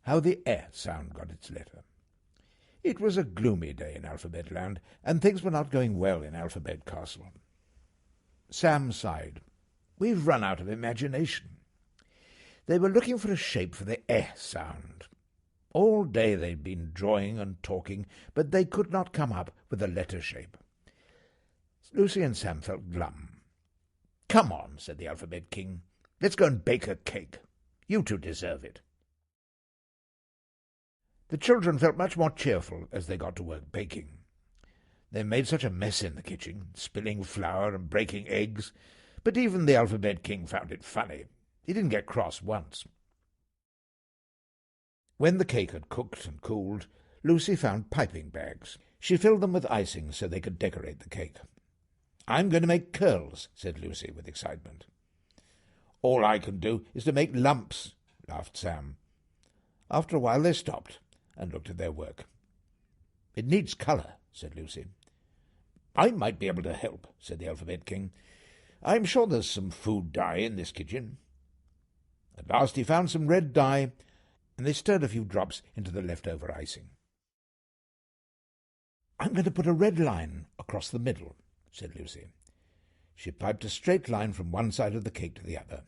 how the sound got its letter. It was a gloomy day in Alphabet Land, and things were not going well in Alphabet Castle. Sam sighed. "We've run out of imagination." They were looking for a shape for the sound. All day they'd been drawing and talking, but they could not come up with a letter shape. Lucy and Sam felt glum. "Come on," said the Alphabet King. "Let's go and bake a cake. You two deserve it." The children felt much more cheerful as they got to work baking. They made such a mess in the kitchen, spilling flour and breaking eggs, but even the Alphabet King found it funny. He didn't get cross once. When the cake had cooked and cooled, Lucy found piping bags. She filled them with icing so they could decorate the cake. "I'm going to make curls," said Lucy with excitement. "All I can do is to make lumps," laughed Sam. After a while they stopped and looked at their work. "It needs colour," said Lucy. "I might be able to help," said the Alphabet King. "I'm sure there's some food dye in this kitchen." At last he found some red dye, and they stirred a few drops into the leftover icing. "I'm going to put a red line across the middle," said Lucy. She piped a straight line from one side of the cake to the other.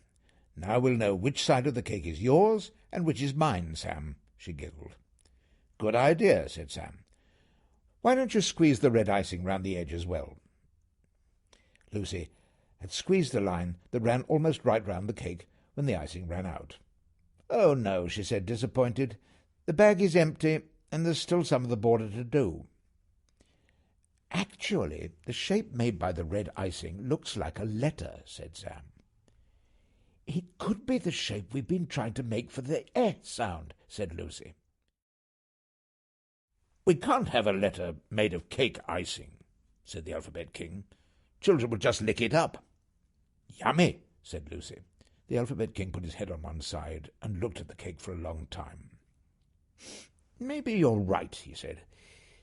"Now we'll know which side of the cake is yours and which is mine, Sam," she giggled. "Good idea," said Sam. "Why don't you squeeze the red icing round the edge as well?" Lucy had squeezed a line that ran almost right round the cake when the icing ran out. "Oh, no," she said, disappointed. "The bag is empty, and there's still some of the border to do." "Actually, the shape made by the red icing looks like a letter," said Sam. "It could be the shape we've been trying to make for the sound," said Lucy. "We can't have a letter made of cake icing," said the Alphabet King. "Children will just lick it up." "Yummy," said Lucy. The Alphabet King put his head on one side and looked at the cake for a long time. "Maybe you're right," he said.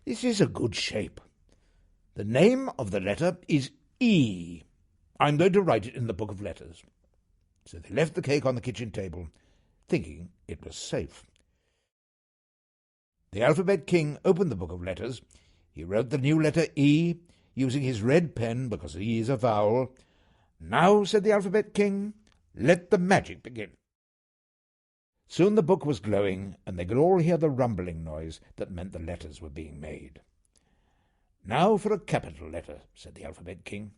"This is a good shape. The name of the letter is E. I'm going to write it in the book of letters." So they left the cake on the kitchen table, thinking it was safe. The Alphabet King opened the book of letters. He wrote the new letter E, using his red pen because E is a vowel. "Now," said the Alphabet King, "let the magic begin." Soon the book was glowing, and they could all hear the rumbling noise that meant the letters were being made. "Now for a capital letter," said the Alphabet King.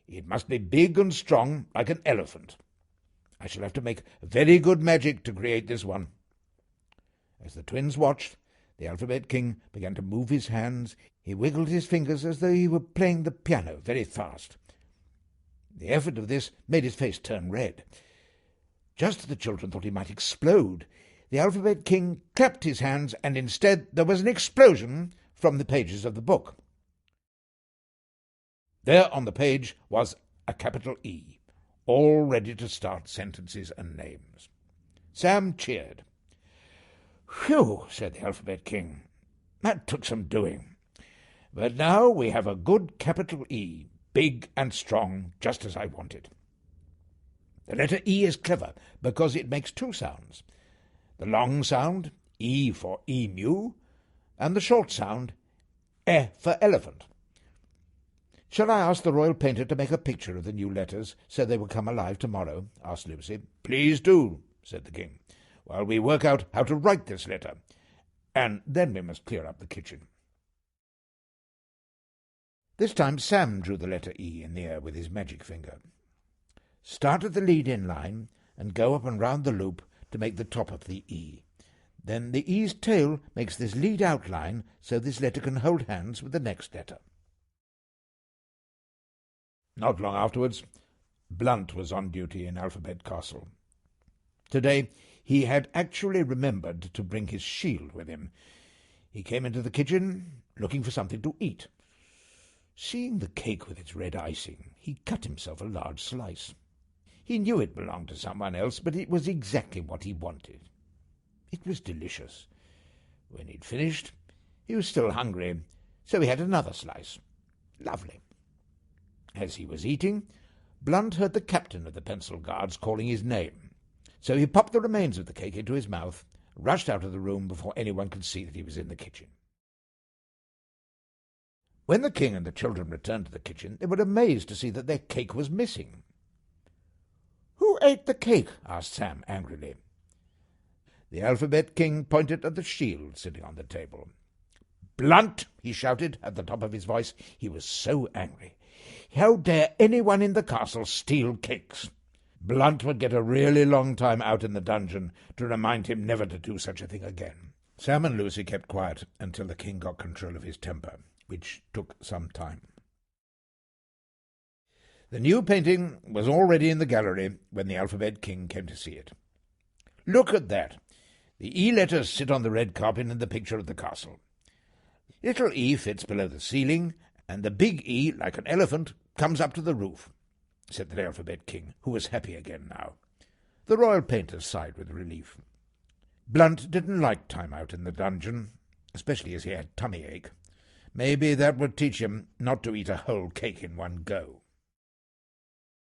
"It must be big and strong, like an elephant. I shall have to make very good magic to create this one." As the twins watched, the Alphabet King began to move his hands. He wiggled his fingers as though he were playing the piano very fast. The effort of this made his face turn red. Just as the children thought he might explode, the Alphabet King clapped his hands, and instead there was an explosion from the pages of the book. There on the page was a capital E, all ready to start sentences and names. Sam cheered. "Phew," said the Alphabet King. "That took some doing. But now we have a good capital E, big and strong, just as I wanted. The letter E is clever because it makes two sounds. The long sound, E for emu, and the short sound, E for elephant." "Shall I ask the royal painter to make a picture of the new letters so they will come alive tomorrow?" asked Lucy. "Please do," said the king, "while we work out how to write this letter, and then we must clear up the kitchen." This time Sam drew the letter E in the air with his magic finger. "Start at the lead-in line and go up and round the loop to make the top of the E. Then the E's tail makes this lead-out line so this letter can hold hands with the next letter." Not long afterwards, Blunt was on duty in Alphabet Castle. Today he had actually remembered to bring his shield with him. He came into the kitchen looking for something to eat. Seeing the cake with its red icing, he cut himself a large slice. He knew it belonged to someone else, but it was exactly what he wanted. It was delicious. When he'd finished, he was still hungry, so he had another slice. Lovely. As he was eating, Blunt heard the captain of the Pencil Guards calling his name, so he popped the remains of the cake into his mouth, rushed out of the room before anyone could see that he was in the kitchen. When the king and the children returned to the kitchen, they were amazed to see that their cake was missing. "Who ate the cake?" asked Sam angrily. The Alphabet King pointed at the shield sitting on the table. "Blunt!" he shouted at the top of his voice. He was so angry. "How dare anyone in the castle steal cakes?" Blunt would get a really long time out in the dungeon to remind him never to do such a thing again. Sam and Lucy kept quiet until the king got control of his temper, which took some time. The new painting was already in the gallery when the Alphabet King came to see it. "Look at that! The E letters sit on the red carpet in the picture of the castle. Little E fits below the ceiling, and the big E, like an elephant, comes up to the roof," said the Alphabet King, who was happy again now. The royal painters sighed with relief. Blunt didn't like time out in the dungeon, especially as he had tummy ache. Maybe that would teach him not to eat a whole cake in one go.